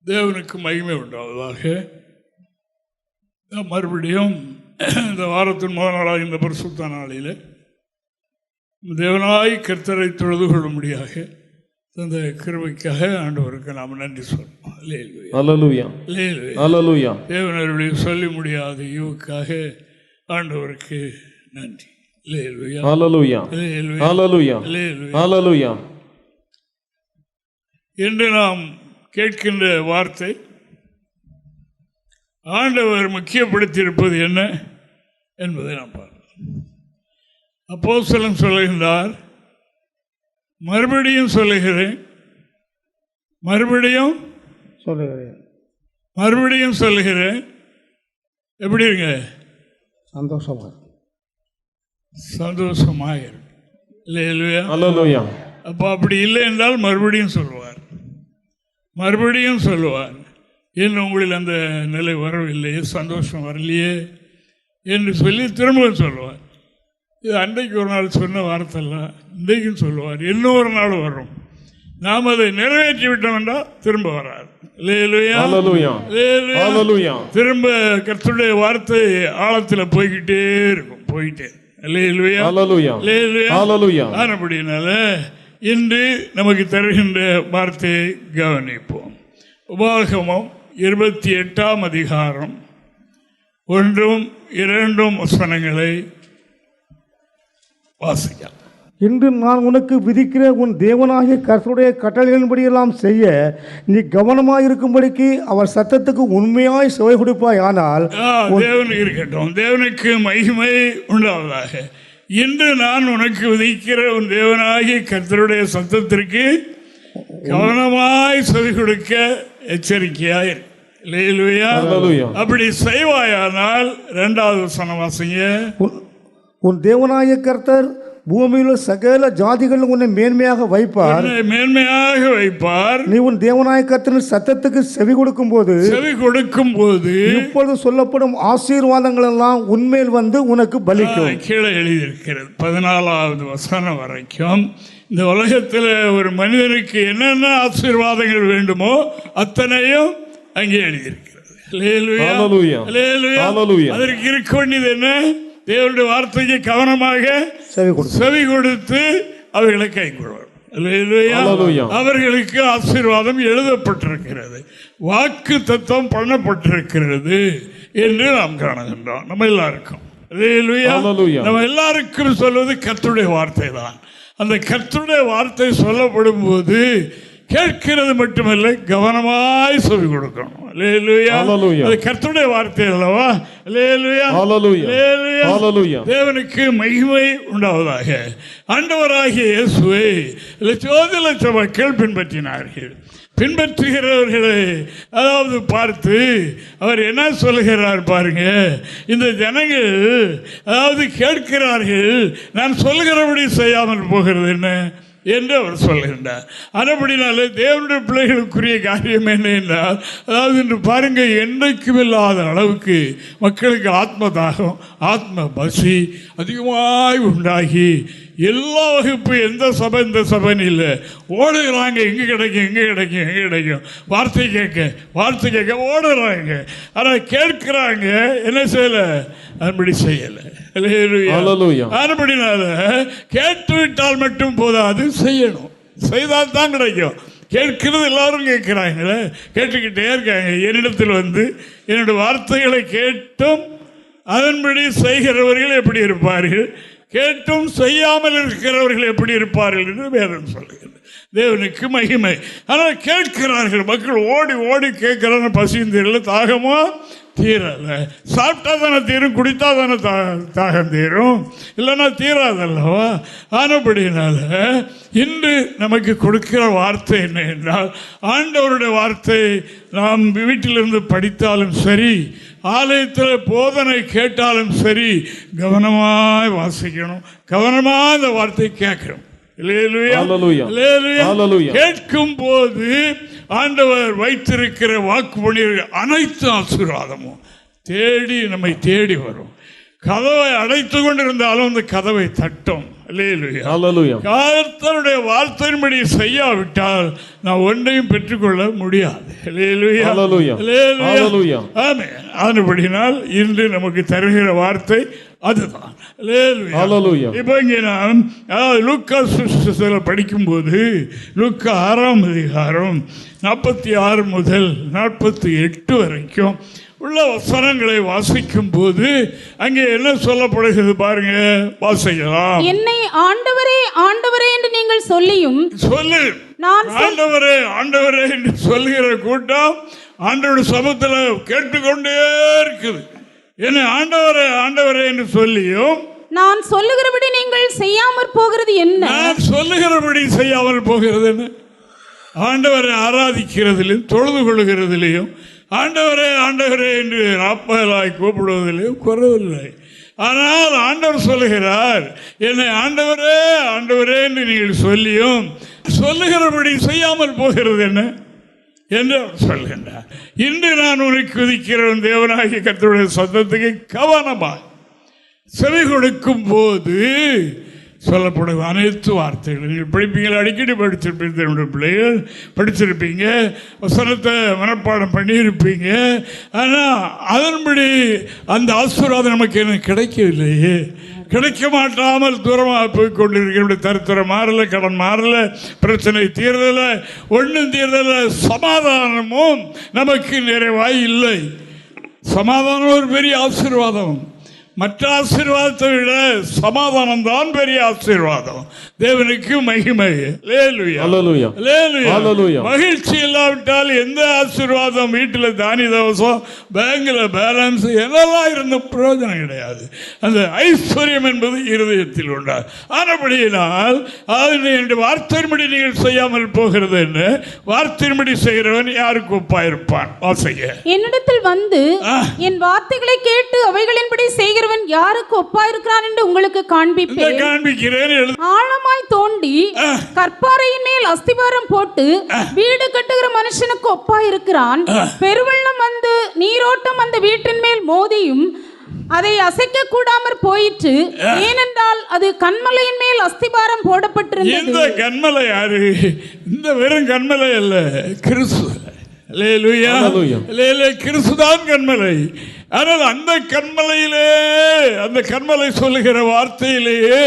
தேவனுக்கு மகிமை உண்டாவதாக. மறுபடியும் இந்த வாரத்தின் முதல் நாளாக இந்த பரிசுத்த நாளில் தேவனாய் கர்த்தரை தொழுது கொள்ளும்படியாக அந்த கிருபைக்காக ஆண்டவருக்கு நாம் நன்றி சொல்றோம். தேவனருடைய சொல்லி முடியாத ஈவுக்காக ஆண்டவருக்கு நன்றி. என்று நாம் கேட்கின்ற வார்த்தை ஆண்டவர் முக்கியப்படுத்தியிருப்பது என்ன என்பதை நாம் பார்க்கிறோம். அப்போஸ்தலன் சொல்லுகின்றார், மறுபடியும் சொல்லுகிறேன், மறுபடியும் சொல்லுகிறேன். எப்படி இருங்க? சந்தோஷமாக இல்லையா? அப்போ அப்படி இல்லை என்றால் மறுபடியும் சொல்லுவார். இன்னும் உங்களில் அந்த நிலை வரவில்லையே, சந்தோஷம் வரலையே என்று சொல்லி திரும்ப சொல்லுவார். இது அன்றைக்கு ஒரு நாள் சொன்ன வார்த்தைலாம் இன்றைக்கும் சொல்லுவார். இன்னொரு நாள் வரும், நாம் அதை நிறைவேற்றி விட்டோம் என்றால் திரும்ப வராது. திரும்ப கர்த்தருடைய வார்த்தை ஆழத்தில் போய்கிட்டே இருக்கும், அப்படினால இன்று நமக்கு தருகின்ற வார்த்தையை கவனிப்போம். உபாகமம் 28ஆம் அதிகாரம் 1-2 வசனங்களை வாசிக்கலாம். இன்று நான் உனக்கு விதிக்கிற உன் தேவனாகிய கர்த்தருடைய கட்டளைகளின்படியெல்லாம் செய்ய நீ கவனமாய் இருக்கும்படிக்கு அவர் சத்தத்துக்கு உண்மையாய் செவி கொடுப்பாய். ஆனால் தேவனுக்கு இருக்கட்டும், தேவனுக்கு மகிமை உண்டாவதாக. இன்று நான் உனக்கு விதிக்கிற உன் தேவனாகிய கர்த்தருடைய சத்தத்திற்கு கவனமாய் செவி கொடுக்க எச்சரிக்கையாய். அப்படி செய்வாயானால் 2வது வசனம் வாசிங்க. உன் தேவனாகிய கர்த்தர் பூமியில் சகல ஜாதிகளும் உன்னை மேன்மையாக வைப்பார். நீ உன் தேவனாகிய கர்த்தரின் சத்தத்துக்கு செவி கொடுக்கும் போது இப்பொழுது சொல்லப்படும் ஆசீர்வாதங்கள் எல்லாம் உன்மேல் வந்து உனக்கு பலிக்கும். கீழே எழுதியிருக்கிறது 14வது வசனம் வரைக்கும். இந்த உலகத்தில் ஒரு மனிதனுக்கு என்னென்ன ஆசீர்வாதங்கள் வேண்டுமோ அத்தனையும் அங்கே எழுதியிருக்கிறது. அதற்கு இருக்க வேண்டியது என்ன? தேவனுடைய வார்த்தைக்கு கவனமாக செவி கொடுத்து அவர்களை கைக்கொள்வார். அவர்களுக்கு ஆசீர்வாதம் எழுதப்பட்டிருக்கிறது, வாக்கு தத்தம் பண்ணப்பட்டிருக்கிறது என்று நாம் காணுகின்றோம். நம்ம எல்லாருக்கும் சொல்வது கர்த்தருடைய வார்த்தை தான். அந்த கர்த்தருடைய வார்த்தை சொல்லப்படும் போது கேட்கிறது மட்டுமல்ல, கவனமாய் சொல்லிக் கொடுக்கணும். கர்த்தருடைய வார்த்தை அல்லவா? தேவனுக்கு மகிமை உண்டாவதாக. ஆண்டவராகிய இயேசுவை லட்ச மக்கள் பின்பற்றுகிறவர்களை அதாவது பார்த்து அவர் என்ன சொல்லுகிறார் பாருங்க. இந்த ஜனங்கள் அதாவது கேட்கிறார்கள், நான் சொல்லுகிறபடி செய்யாமல் போகிறது என்ன என்று அவர் சொல்லுகின்றார். அதுபடினாலே தேவனுடைய பிள்ளைகளுக்குரிய காரியம் என்ன என்றால், அதாவது இன்று பாருங்க, என்றைக்கும் இல்லாத அளவுக்கு மக்களுக்கு ஆத்ம தாகம், ஆத்ம பசி அதிகமாய் உண்டாகி எல்லா வகுப்பு எந்த சபை இந்த சபைன்னு இல்லை, ஓடுகிறாங்க. எங்கே கிடைக்கும் வார்த்தை கேட்க ஓடுறாங்க. ஆனால் கேட்கிறாங்க, என்ன செய்யலை, அதுபடி செய்யலை. அதுபடினால கேட்டுவிட்டால் மட்டும் போதாது, செய்யணும். செய்தால் தான் கிடைக்கும். கேட்கிறது எல்லாரும் கேட்கிறாங்களே, கேட்டுக்கிட்டே இருக்காங்க. என்னிடத்தில் வந்து என்னுடைய வார்த்தைகளை கேட்டும் அதன்படி செய்கிறவர்கள் எப்படி இருப்பார்கள், கேட்டும் செய்யாமல் இருக்கிறவர்கள் எப்படி இருப்பார்கள் என்று வேதம் சொல்லுகிறது. தேவனுக்கு மகிமை. ஆனால் கேட்கிறார்கள் மக்கள், ஓடி கேட்கிறாங்க. பசியும் தீரல, தாகமோ தீரல. சாப்பிட்டா தானே தீரும், குடித்தா தானே தாகம் தீரும், இல்லைன்னா தீராதல்லவா? ஆனபடினால இன்று நமக்கு கொடுக்கிற வார்த்தை என்ன என்றால், ஆண்டவருடைய வார்த்தை நாம் வீட்டிலிருந்து படித்தாலும் சரி, ஆலயத்தில் போதனை கேட்டாலும் சரி, கவனமாய் வாசிக்கணும், கவனமாக அந்த வார்த்தை கேட்கணும். கேட்கும் போது ஆண்டவர் வைத்திருக்கிற வாக்கு பண்ணியிருக்கிற அனைத்து ஆசீர்வாதமும் நம்மை தேடி வரும். கதவை அடைத்து கொண்டிருந்தாலும் அந்த கதவை தட்டும். Hallelujah. கர்த்தருடைய வார்த்தையின்படி செய்யாவிட்டால் நான் ஒன்றையும் பெற்றுக்கொள்ள முடியாது. அதுபடினால் இன்று நமக்கு தருகிற வார்த்தை அதுதான். இப்ப இங்கே நான் லூக்கா சுவிசேஷத்துல படிக்கும்போது லூக்கா 6ஆம் அதிகாரம் 46 முதல் 48 வரைக்கும் உள்ள வசனங்களை வாசிக்கும் போது அங்கே என்ன சொல்லப்படுகிறது பாருங்க, வாசிக்கலாம். என்னை ஆண்டவரே ஆண்டவரே என்று நீங்கள் சொல்லியும் நான் ஆண்டவரே ஆண்டவரே என்று சொல்லுகிற கூட்டம் ஆண்டவருடைய சமூகத்தில் கேட்டுக்கொண்டே இருக்குது. என்னை ஆண்டவரே ஆண்டவரே என்று சொல்லியும் நான் சொல்லுகிறபடி நீங்கள் செய்யாமற் போகிறது என்ன? நான் சொல்லுகிறபடி செய்யாமல் போகிறது என்ன? ஆண்டவரை ஆராதிக்கிறதிலும் தொழுது கொள்ளுகிறதிலையும் ஆண்டவரே ஆண்டவரே என்று ராப்பகலாய் கூப்பிடுவதிலையும் குறவில்லை. ஆனால் ஆண்டவர் சொல்லுகிறார், என்னை ஆண்டவரே ஆண்டவரே என்று நீங்கள் சொல்லியும் சொல்லுகிறபடி செய்யாமல் போகிறது என்ன என்று அவர் சொல்கின்றார். இன்று நான் உனக்கு விதிக்கிறவன் தேவனாகிய கர்த்தருடைய சத்தத்துக்கு கவனமாக செவி கொடுக்கும் போது சொல்லப்படும் அனைத்து வார்த்தைகள் நீங்கள் படிப்பீங்க, அடிக்கடி படிச்சிருப்பீங்க, என்னுடைய பிள்ளைகள் படிச்சிருப்பீங்க, வசனத்தை மனப்பாடம் பண்ணியிருப்பீங்க. ஆனால் அதன்படி அந்த ஆசீர்வாதம் நமக்கு என்ன கிடைக்கவில்லையே, கிடைக்க மாட்டாமல் தூரமாக போய் கொண்டிருக்கிற தருத்திரம் மாறல, கடன் மாறல, பிரச்சனை தீர்தல, ஒன்றும் தீர்தல, சமாதானமும் நமக்கு நிறைவாய் இல்லை. சமாதானம் ஒரு பெரிய ஆசீர்வாதம். மற்ற ஆசீர்வாதத்தை விட சமாதானம் தான் பெரிய ஆசீர்வாதம். தேவனுக்கு மகிமை. மகிழ்ச்சி இல்லாவிட்டால் எந்த ஆசீர்வாதம், வீட்டில் தானிய தவசம், பேங்க்ல பேலன்ஸ் என்னெல்லாம் இருந்த பிரயோஜனம் கிடையாது. அந்த ஐஸ்வர்யம் என்பது இருதயத்தில் உண்டா. ஆனபடியினால் என்னுடைய வார்த்தையின்படி நீங்கள் செய்யாமல் போகிறது என்ன? வார்த்தையின்படி செய்கிறவன் யாருக்கு ஒப்பாயிருப்பான்? வாசிக்க. என்னிடத்தில் வந்து என் வார்த்தைகளை கேட்டு அவைகளின்படி செய்கிற யாருக்கு ஒப்பா இருக்கிறான் என்று உங்களுக்கு காண்பிக்கிறேன். ஆழமாய் தோண்டி கற்பாறையின் மேல் அஸ்திபாரம் போட்டு வீடு கட்டுகிற மனுஷனுக்கு ஒப்பா இருக்கிறான். பெருவெள்ளம் வந்து நீரோட்டம் அந்த வீட்டின் மேல் மோதியும் அதை அசைக்க கூடாமற் போயிற்று. ஏனென்றால் அது கன்மலையின் மேல் அஸ்திபாரம் போடப்பட்டிருந்தது. இந்த கன்மலை யாரு? இந்த வெறும் கன்மலை அல்ல, கிறிஸ்து. கிறிஸ்துதான் கன்மலை. ஆனால் அந்த கன்மலையிலே, அந்த கன்மலை சொல்லுகிற வார்த்தையிலேயே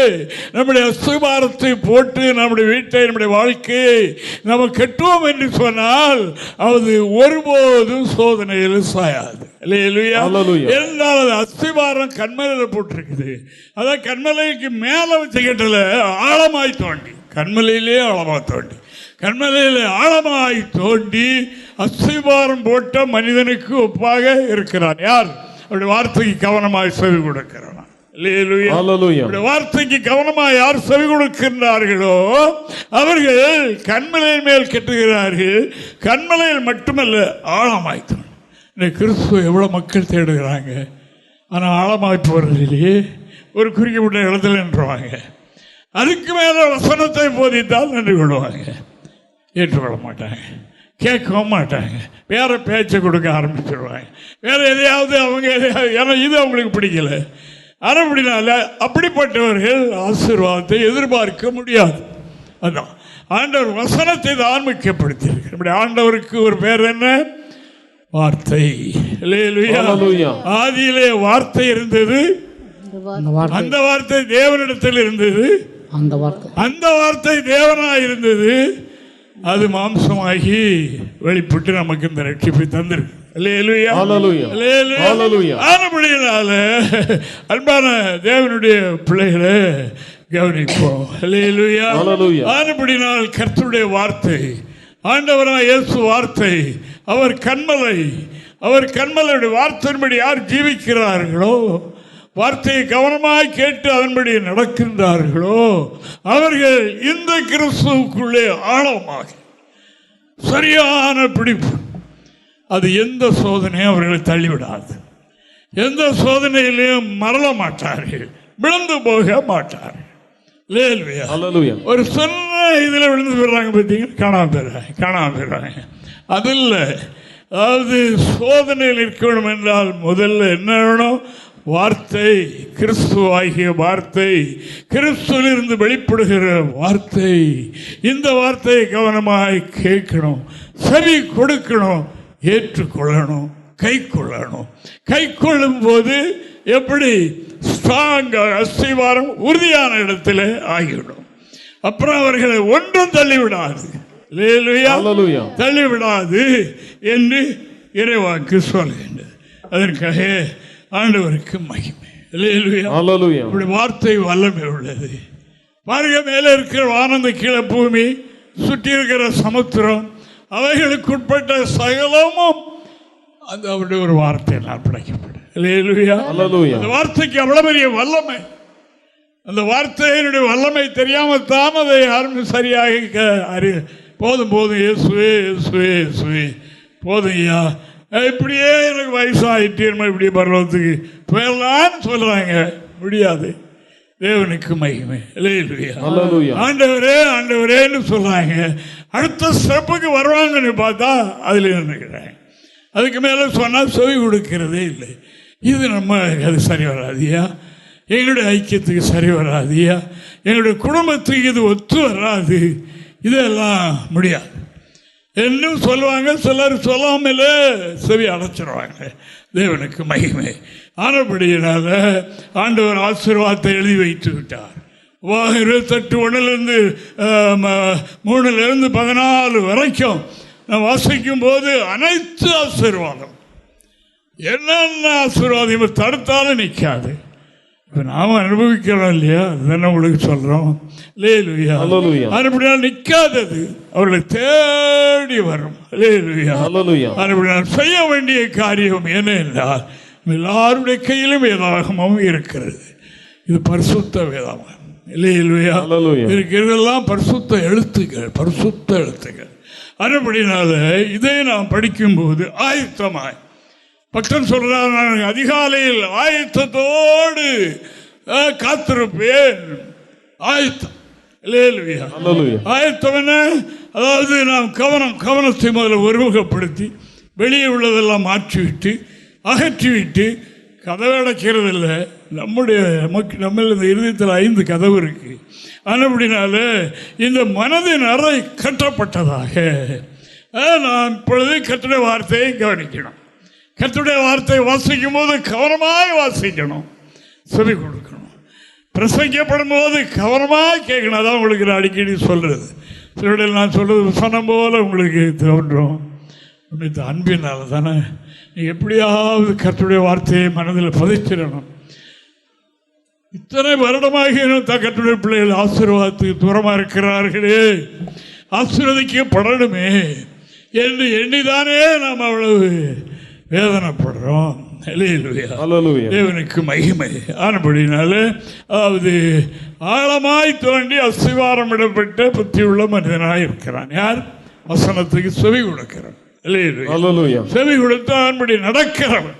நம்முடைய அஸ்திபாரத்தை போட்டு நம்முடைய வீட்டை, நம்முடைய வாழ்க்கையை நம்ம கட்டுவோம் என்று சொன்னால் அது ஒருபோதும் சோதனையில் சாயாது. என்றால் அது அஸ்திபாரம் கன்மலையில் போட்டிருக்குது. அதான் கன்மலைக்கு மேலே வச்சு கட்டல, ஆழமாய் தோண்டி, கன்மலையிலே ஆழமாய் தோண்டி, கன்மலையில் ஆழமாய் தோண்டி அஸ்திபாரம் போட்ட மனிதனுக்கு ஒப்பாக இருக்கிறான். யார்? அவருடைய வார்த்தைக்கு கவனமாய் செவி கொடுக்கிறான். வார்த்தைக்கு கவனமாக யார் செவி கொடுக்கின்றார்களோ அவர்கள் கன்மலையின் மேல் கட்டுகிறார்கள். கன்மலையில் மட்டுமல்ல, ஆழமாய் தோண்டி. கிறிஸ்துவ எவ்வளவு மக்கள் தேடுகிறாங்க, ஆனால் ஆழமாய் போறதிலேயே ஒரு குறிக்கப்பட்ட இடத்துல நின்றுவாங்க. அதுக்கு மேலே வசனத்தை போதித்தால் நின்று கொள்வாங்க, ஏற்றுக்கொள்ள மாட்டாங்க, கேட்கவும் மாட்டாங்க, வேற பேச்சை கொடுக்க ஆரம்பிச்சிடுவாங்க, வேற எதையாவது அவங்க ஏன்னா இது அவங்களுக்கு பிடிக்கல. அப்படினால அப்படிப்பட்டவர்கள் ஆசீர்வாதத்தை எதிர்பார்க்க முடியாது. அதான் ஆண்டவர் வசனத்தை தான் முக்கியப்படுத்தியிருக்கிறார். இப்படி ஆண்டவருக்கு ஒரு பேர் என்ன? வார்த்தை. ஆதியிலே வார்த்தை இருந்தது, அந்த வார்த்தை தேவனிடத்தில் இருந்தது, அந்த வார்த்தை தேவனாய் இருந்தது, அது மாம்சமாகி வெளிப்பட்டு நமக்கு இந்த ரட்சிப்பை தந்திருக்கு. அன்பான தேவனுடைய பிள்ளைகளை கவனிப்போம். ஆனபடினால் கர்த்தருடைய வார்த்தை, ஆண்டவராய் இயேசு வார்த்தை, அவர் கன்மலை, அவர் கன்மலையுடைய வார்த்தையின்படி யார் ஜீவிக்கிறார்களோ, வார்த்தையை கவனமாய் கேட்டு அதன்படி நடக்கின்றார்களோ அவர்கள் இந்த கிறிஸ்துவுக்குள்ளே ஆழமாக சரியான பிடிப்பு. அது எந்த சோதனையும் அவர்களை தள்ளிவிடாது. எந்த சோதனையிலையும் மறல மாட்டார்கள், விழுந்து போக மாட்டார்கள். ஒரு சின்ன இதில் விழுந்து போயிடுறாங்க, பார்த்தீங்கன்னா காணாம போயிடுறாங்க. அது இல்லை. அதாவது சோதனையில் இருக்க வேண்டும் என்றால் முதல்ல என்ன வேணும்? வார்த்தை, கிறிஸ்துவாகிய வார்த்தை, கிறிஸ்துவிலிருந்து வெளிப்படுகிற வார்த்தை. இந்த வார்த்தையை கவனமாய் கேட்கணும், செவி கொடுக்கணும், ஏற்றுக்கொள்ளணும், கை கொள்ளணும். கை கொள்ளும் போது எப்படி ஸ்ட்ராங்காக அஸ்திவாரம் உறுதியான இடத்துல ஆகிவிடும். அப்புறம் அவர்களை ஒன்றும் தள்ளிவிடாது, தள்ளிவிடாது என்று இறைவாக்கு சொல்கின்றது. அதற்காக ஆண்டவருக்கு மகிமை. இப்படி வார்த்தை வல்லமை உள்ளது. பாருங்க, மேலே இருக்கிற வானந்த கீழே பூமி, சுற்றி இருக்கிற சமுத்திரம், அவைகளுக்குட்பட்ட சகலமும் அந்த அவருடைய ஒரு வார்த்தையினால் படைக்கப்படும். அந்த வார்த்தைக்கு அவ்வளவு பெரிய வல்லமை. அந்த வார்த்தையினுடைய வல்லமை தெரியாமத்தான் அதை யாரும் சரியாக போதும் போதும் இயேசுவே இயேசுவே இயேசுவே போதும் ஐயா, இப்படியே எனக்கு வயசாகிட்டு இப்படி பருவத்துக்கு போயிடலான்னு சொல்றாங்க. முடியாது. தேவனுக்கு மகிமை. ஆண்டவரே ஆண்டவரேன்னு சொல்றாங்க. அடுத்த ஸ்டெப்புக்கு வருவாங்கன்னு பார்த்தா அதில் நினைக்கிறேன். அதுக்கு மேலே சொன்னால் செவி கொடுக்கிறதே இல்லை. இது நம்ம அது சரி வராதியா, எங்களுடைய ஐக்கியத்துக்கு சரி வராதியா, எங்களுடைய குடும்பத்துக்கு இது ஒத்து வராது, இதெல்லாம் முடியாது இன்னும் சொல்லுவாங்க. சிலர் சொல்லாமல செவி அடைச்சிருவாங்க. தேவனுக்கு மகிமை. ஆனபடியினால ஆண்டவர் ஆசீர்வாதத்தை எழுதி வைத்து விட்டார். 28 3 14 வரைக்கும் நான் வாசிக்கும் போது அனைத்து ஆசீர்வாதம், என்னென்ன ஆசீர்வாதம் தடுத்தாலும் நிற்காது. இப்போ நாம் அனுபவிக்கிறோம் இல்லையா, அதுதானே உங்களுக்கு சொல்கிறோம். அதுபடியால் நிற்காதது அவர்களை தேடி வரும். அதுபடியால் செய்ய வேண்டிய காரியம் என்ன என்றால், எல்லாருடைய கையிலும் வேதாகமும் இருக்கிறது. இது பரிசுத்த வேதாகம் இல்லையா, இருக்கிறதெல்லாம் பரிசுத்த எழுத்துக்கள், பரிசுத்த எழுத்துக்கள். அதுபடினால இதை நாம் படிக்கும்போது ஆயத்தமாய், பக்தன் சொல்றார், நான் அதிகாலையில் ஆயத்தத்தோடு காத்திருப்பேன். ஆயத்தம் ஆயத்தம் என்ன? அதாவது நாம் கவனத்தை முதல்ல ஒருமுகப்படுத்தி வெளியே உள்ளதெல்லாம் மாற்றிவிட்டு அகற்றிவிட்டு, கதவை அடைக்கிறது இல்லை. நம்ம இந்த இருதயத்தில் 5 கதவு இருக்கு. அப்படினால இந்த மனதின் அறை கட்டப்பட்டதாக நாம் இப்பொழுது கர்த்தருடைய வார்த்தையை கவனிக்கணும். கர்த்தருடைய வார்த்தையை வாசிக்கும் போது கவனமாய் வாசிக்கணும், செவி கொடுக்கணும். பிரசங்கிக்கப்படும் போது கவனமாக கேட்கணும். அதான் உங்களுக்கு நான் அடிக்கடி சொல்றது. சிலருடைய நான் சொல்றது சொன்ன போல உங்களுக்கு தோன்றும். அன்பினால தானே. நீ எப்படியாவது கர்த்தருடைய வார்த்தையை மனதில் பதிச்சிடணும். இத்தனை வருடமாக கர்த்தருடைய பிள்ளைகள் ஆசீர்வாதத்துக்கு தூரமாக இருக்கிறார்களே, ஆசீர்வதிக்கப்படணுமே என்று எண்ணிதானே நாம் அவ்வளவு வேதனைப்படுறோம். தேவனுக்கு மகிமை. ஆனபடினால அதாவது ஆழமாய் தோண்டி அஸ்திவாரம் இடப்பட்ட புத்தியுள்ள மனிதனாக இருக்கிறான். யார்? வசனத்துக்கு செவி கொடுக்கிறான். செவி கொடுத்து அதன்படி நடக்கிறவன்,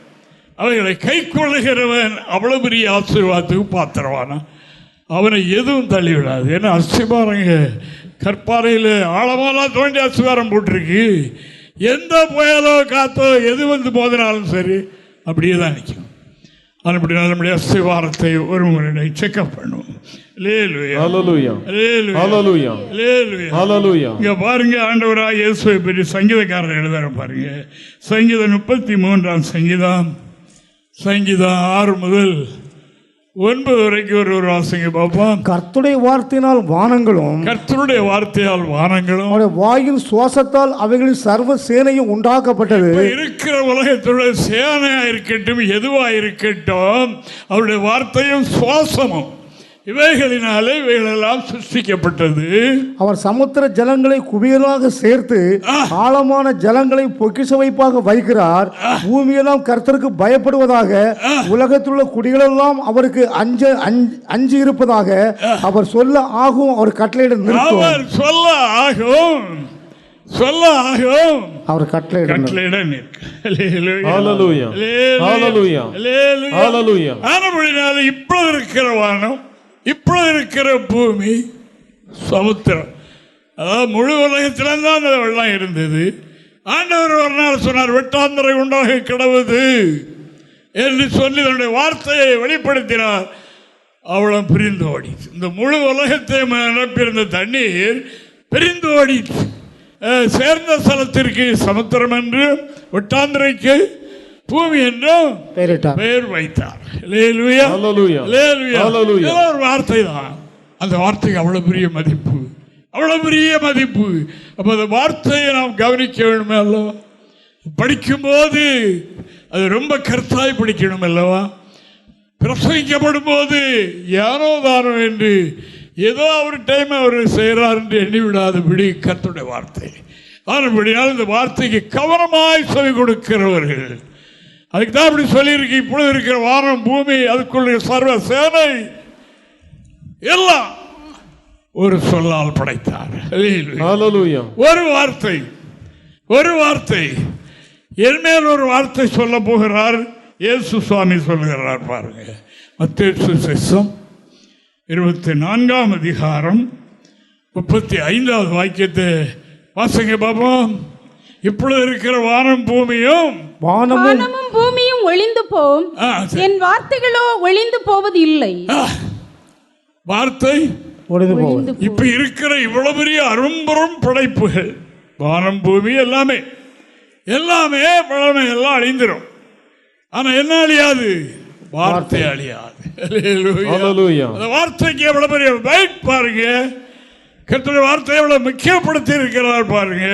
அவைகளை கை கொள்ளுகிறவன் அவ்வளவு பெரிய ஆசீர்வாதத்துக்கு பாத்திரவானா. அவனை எதுவும் தள்ளிவிடாது. ஏன்னா அஸ்திவாரங்க கற்பாறையில் ஆழமாலாம் தோண்டி அஸ்திவாரம் போட்டிருக்கு. எந்த புயலோ காத்தோ எது வந்து மோதினாலும் சரி அப்படியே தான் நிற்கும். அப்படி நம்முடைய அஸ்திவாரத்தை ஒரு முறை செக்அப் பண்ணுவோம். இங்க பாருங்க, ஆண்டவராக இயேசுவை பற்றி சங்கீதக்காரர் எழுதுற பாருங்க. சங்கீதம் 33ஆம் சங்கீதம் 6 முதல் 9 வரைக்கும் ஒரு வாசிங்க பார்ப்போம். கர்த்தருடைய வார்த்தையினால் வானங்களும், கர்த்தருடைய வார்த்தையால் வானங்களும், வாயின் சுவாசத்தால் அவைகளின் சர்வ சேனையும் உண்டாக்கப்பட்டது. இருக்கிற உலகத்துடைய சேனையா இருக்கட்டும், எதுவா இருக்கட்டும், அவருடைய வார்த்தையும் சுவாசமும் இவைகளினாலே இவைகளெல்லாம் சிருஷ்டிக்கப்பட்டது. அவர் சமுத்திர ஜலங்களை குவியலாக சேர்த்து ஆழமான ஜலங்களை பொக்கிஷ வைப்பாக வைக்கிறார். பூமியெல்லாம் கர்த்தருக்கு பயப்படுவதாக, உலகத்திலுள்ள குடிகளெல்லாம் அவருக்கு அஞ்சி இருப்பதாக. அவர் சொல்ல ஆகும், அவர் கட்டளையிட நிற்கும். அவர் சொல்ல ஆகும், சொல்ல ஆகும், அவர் கட்டளையிட இப்பொழுது இருக்கிற வானம், இப்பொழுது இருக்கிற பூமி, சமுத்திரம், அதாவது முழு உலகத்தில்தான் அந்த வெள்ளம் இருந்தது. ஆண்டவர் ஒரு நாள் சொன்னார், வெட்டாந்தரை உண்டாக கிடவுது, என்று சொல்லி தன்னுடைய வார்த்தையை வெளிப்படுத்தினார். அவளும் பிரிந்து ஓடிச்சு. இந்த முழு உலகத்தை நிரப்பியிருந்த தண்ணீர் பிரிந்து ஓடிச்சு. சேர்ந்த ஸ்தலத்திற்கு சமுத்திரம் என்றும் ஒட்டாந்திரைக்கு பூமி என்றும் பெயர் வைத்தார். ஒரு வார்த்தை தான், அந்த வார்த்தைக்கு அவ்வளவு பெரிய மதிப்பு, அவ்வளவு பெரிய மதிப்பு. அப்போ அந்த வார்த்தையை நாம் கவனிக்க வேண்டுமே அல்லவா? படிக்கும்போது அது ரொம்ப கருத்தாய் படிக்கணும் அல்லவா? பிரசங்கிக்கப்படும் போது யாரோ தானோ என்று ஏதோ அவர் டைம் அவர் செய்கிறார் என்று எண்ணிவிடாதபடி கர்த்தருடைய வார்த்தை ஆனபடியால் இந்த வார்த்தைக்கு கவனமாய் செவி கொடுக்கிறவர்கள். அதுக்கு தான் அப்படி சொல்லியிருக்கு. இப்பொழுது இருக்கிற வானம் பூமி அதுக்குள்ள சர்வ சேனை எல்லாம் ஒரு சொல்லால் படைத்தார். ஒரு வார்த்தை என்மேல் ஒரு வார்த்தை சொல்ல போகிறார். இயேசு சுவாமி சொல்லுகிறார் பாருங்க. மத்தேயு சுவிசேஷம் 24ஆம் அதிகாரம் 35வது வாக்கியத்தை வாசிங்க பாப்போம். இப்பொழுது இருக்கிற வானம் பூமியும் ஒளிந்து போம், என் வார்த்தைகளோ ஒளிந்து போவது இல்லை. வார்த்தை இப்ப இருக்கிற இவ்வளவு பெரிய அரும்பெரும் படைப்புகள், வானம் பூமி எல்லாமே எல்லாமே பழமை எல்லாம் அழிந்துரும். ஆனா என்ன அழியாது? வார்த்தை அழியாது. அந்த வார்த்தைக்கு எவ்வளவு பெரிய வெயிட் பாருங்க. கர்த்தருடைய வார்த்தை எவ்வளவு முக்கியப்படுத்தி இருக்கிறார் பாருங்க.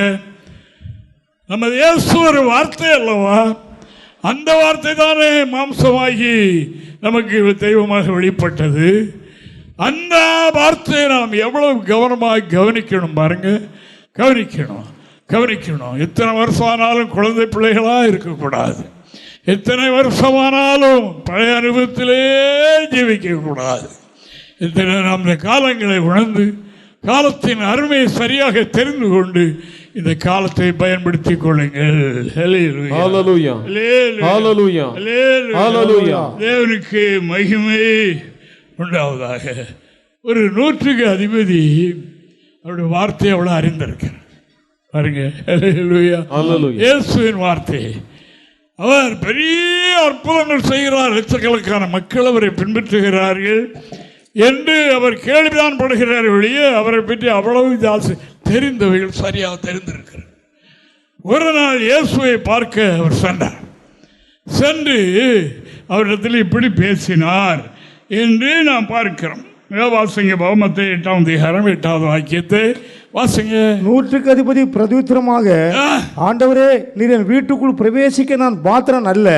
நம்ம இயேசு ஒரு வார்த்தை அல்லவா? அந்த வார்த்தை தானே மாம்சமாகி நமக்கு தெய்வமாக வெளிப்பட்டது. அந்த வார்த்தையை நாம் எவ்வளவு கவனமாக கவனிக்கணும் பாருங்க. கவனிக்கணும். எத்தனை வருஷம் ஆனாலும் குழந்தை பிள்ளைகளாக இருக்கக்கூடாது. எத்தனை வருஷமானாலும் பழைய அனுபவத்திலே ஜீவிக்கக்கூடாது. எத்தனை நாம் இந்த காலங்களை உணர்ந்து காலத்தின் அருமையை சரியாக தெரிந்து கொண்டு இந்த காலத்தை பயன்படுத்திக் கொள்ளுங்கள். தேவனுக்கு மகிமை உண்டாவதாக. ஒரு 100க்கு அதிபதி அவருடைய வார்த்தையை அவ்வளவு அறிந்திருக்கிறார் பாருங்க. இயேசுவின் வார்த்தை. அவர் பெரிய அற்புதங்கள் செய்கிறார். லட்சக்கணக்கான மக்கள் அவரை பின்பற்றுகிறார்கள் என்று அவர் கேள்விதான் படுகிறார் ஒழிய அவரை பற்றி அவ்வளவு தெரிந்தவைகள் சரியாக தெரிந்திருக்கிறார். ஒரு நாள் இயேசுவை பார்க்க அவர் சென்றார். சென்று அவரிடத்தில் இப்படி பேசினார் என்று நாம் பார்க்கிறோம். வாசிங்க மத்தேயு 8ஆம் அதிகாரம் 8வது வாக்கியத்தை வாசிங்க. 100க்கு அதிபதி பிரதியுத்தரமாக, ஆண்டவரே, நீர் என் வீட்டுக்குள் பிரவேசிக்க நான் பாத்திரன் அல்ல.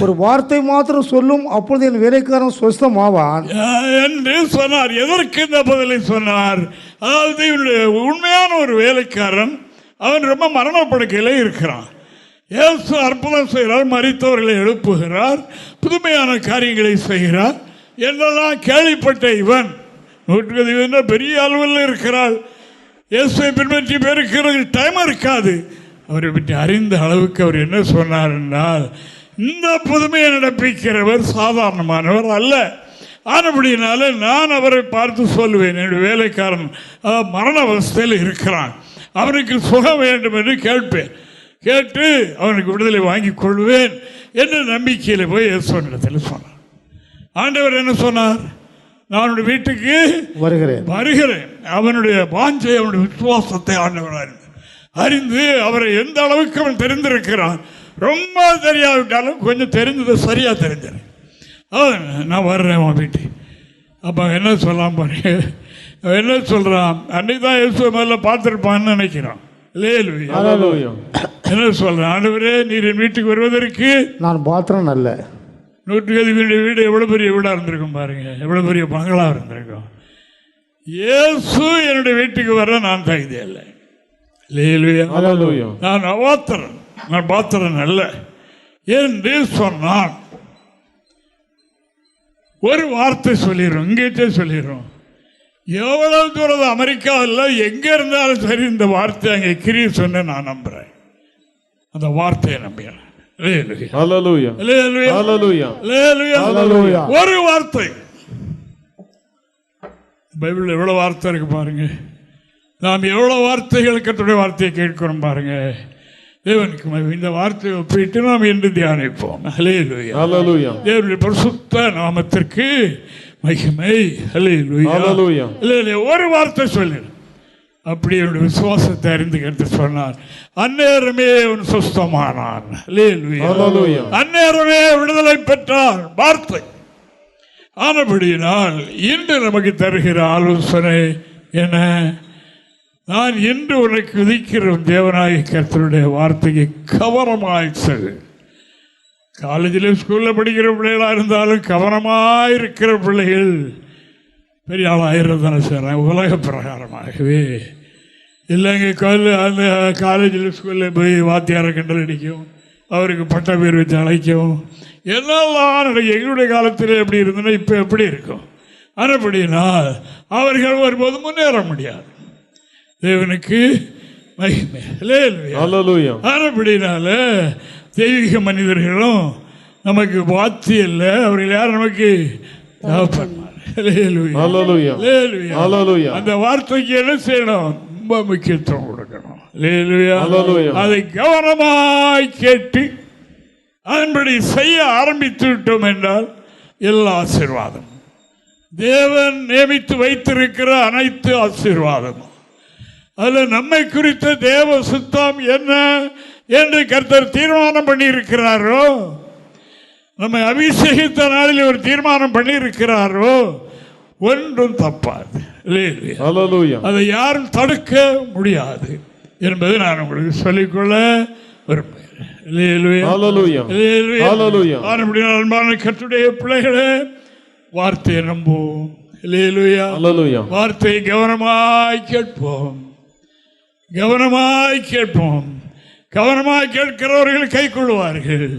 ஒரு வார்த்தை மாத்திரம் சொல்லும், அப்பொழுது என் வேலைக்காரன் சொஸ்தமாவான் என்று சொன்னார். எதற்கு இந்த பதிலை சொன்னார்? அதாவது உண்மையான ஒரு வேலைக்காரன், அவன் ரொம்ப மரணப்படுக்கையில இருக்கிறான். இயேசு அற்புதம் செய்கிறார், மரித்தவர்களை எழுப்புகிறார், புதுமையான காரியங்களை செய்கிறார் என்றெல்லாம் கேள்விப்பட்ட இவன் 100 பெரிய அளவில் இருக்கிறார். இயேசுவை பின்பற்றி பேருக்கிறது டைம் இருக்காது. அவரை பற்றி அறிந்த அளவுக்கு அவர் என்ன சொன்னார் என்றால், இந்த புதுமையை நடப்பிக்கிறவர் சாதாரணமானவர் அல்ல. ஆனபடினால நான் அவரை பார்த்து சொல்லுவேன், என்னுடைய வேலைக்காரன் மரண அவஸ்தையில் இருக்கிறான், அவனுக்கு சுகம் வேண்டும் என்று கேட்பேன். கேட்டு அவனுக்கு விடுதலை வாங்கி கொள்வேன் என்ற நம்பிக்கையில் போய் இயேசுவினிடத்தில் சொன்னார். ஆண்டவர் என்ன சொன்னார்? நான் வீட்டுக்கு வருகிறேன். அவனுடைய வாஞ்சை, அவனுடைய விசுவாசத்தை ஆண்டவர் அறிந்து அவரை எந்த அளவுக்கு அவன் தெரிந்திருக்கிறான். ரொம்ப தெரியாவிட்டாலும் கொஞ்சம் தெரிஞ்சது சரியா தெரிஞ்சேன். நான் வர்றேன் அவன் வீட்டுக்கு. அப்போ என்ன சொல்லலாம் பாருங்க, என்ன சொல்றான்? அன்னைக்கு தான் இயேசு மேல பார்த்துருப்பான்னு நினைக்கிறான். என்ன சொல்றேன்? ஆண்டவரே, நீர் என் வீட்டுக்கு வருவதற்கு நான் பாத்திரம் அல்ல. 100 வீடு எவ்வளவு பெரிய வீடா இருந்திருக்கும் பாருங்க, எவ்வளவு பெரிய பங்களா இருந்திருக்கும். இயேசு என்னுடைய வீட்டுக்கு வர நான் தகுதி அல்ல. நான் அவாத்திரன், நான் பாத்திரன் அல்ல என்று சொன்னான். ஒரு வார்த்தை சொல்லிடுறோம், இங்கிட்டே சொல்லிடுறோம். எவ்வளவு தூரம் அமெரிக்காவில் எங்க இருந்தாலும் சரி, இந்த வார்த்தை அங்கே கிரியை சொன்ன நான் நம்புறேன். அந்த வார்த்தையை நம்புகிறேன். ஒரு வார்த்தை. பைபிள் எவ்வளவு வார்த்தை இருக்கு பாருங்க. நாம் எவ்வளவு வார்த்தைகள் கர்த்தருடைய வார்த்தையை கேட்கிறோம் பாருங்க. தேவனுக்கு இந்த வார்த்தையை ஒப்பிட்டு நாம் இன்று தியானிப்போம். ஹல்லேலூயா. ஹல்லேலூயா. தேவனுடைய பரிசுத்த நாமத்திற்கு மகிமை. ஹல்லேலூயா. ஹல்லேலூயா. ஹல்லேலூயா. ஒரு வார்த்தை சொல்லு. அப்படி என்னுடைய விசுவாசத்தை அறிந்து சொன்னார். அந்நேரமே அவன் சுஸ்தமானான். ஹல்லேலூயா. அந்நேரமே விடுதலை பெற்றான். வார்த்தை ஆனபடியினால் இன்று நமக்கு தருகிற ஆலோசனை என்ன? நான் இன்று உனக்கு விதிக்கிற தேவனாகிய கர்த்தருடைய வார்த்தையை கவனமாய் செல். காலேஜில் ஸ்கூலில் படிக்கிற பிள்ளைகளாக இருந்தாலும் கவனமாக இருக்கிற பிள்ளைகள் பெரிய ஆளாகிறது தானே சார், உலக பிரகாரமாகவே இல்லைங்க. அந்த காலேஜில் ஸ்கூலில் போய் வாத்தியாரை கண்டல் அடிக்கும், அவருக்கு பட்ட பேர் வச்சு அழைக்கும், என்னெல்லாம் எங்களுடைய காலத்தில் எப்படி இருந்ததுன்னா இப்போ எப்படி இருக்கும். அதுபடினால் அவர்கள் வரும்போது முன்னேற முடியாது. தேவனுக்கு மகிமை. ஹல்லேலூயா. அதுபடினால தெய்வீக மனிதர்களும் நமக்கு வாத்தி இல்லை, அவர்கள் யார் நமக்கு அந்த வார்த்தைக்கு என்ன செய்யணும்? ரொம்ப முக்கியத்துவம் கொடுக்கணும். அதை கவனமாய் கேட்டு அதன்படி செய்ய ஆரம்பித்து விட்டோம் என்றால் எல்லா ஆசீர்வாதம், தேவன் நியமித்து வைத்திருக்கிற அனைத்து ஆசீர்வாதமும், அதில் நம்மை குறித்த தேவ சுத்தம் என்ன என்று கர்த்தர் தீர்மானம் பண்ணி இருக்கிறாரோ, நம்மை அபிஷேகித்த நாளில் ஒரு தீர்மானம் பண்ணி இருக்கிறாரோ, ஒன்றும் தப்பாது. அதை யாரும் தடுக்க முடியாது என்பதை நான் உங்களுக்கு சொல்லிக்கொள்ள விரும்புகிறேன். அன்பான கர்த்தருடைய பிள்ளைகளே, வார்த்தையை நம்புவோம். வார்த்தையை கவனமாய் கேட்போம். கவனமாய் கேட்போம். கவனமாய் கேட்கிறவர்கள் கை கொள்வார்கள்.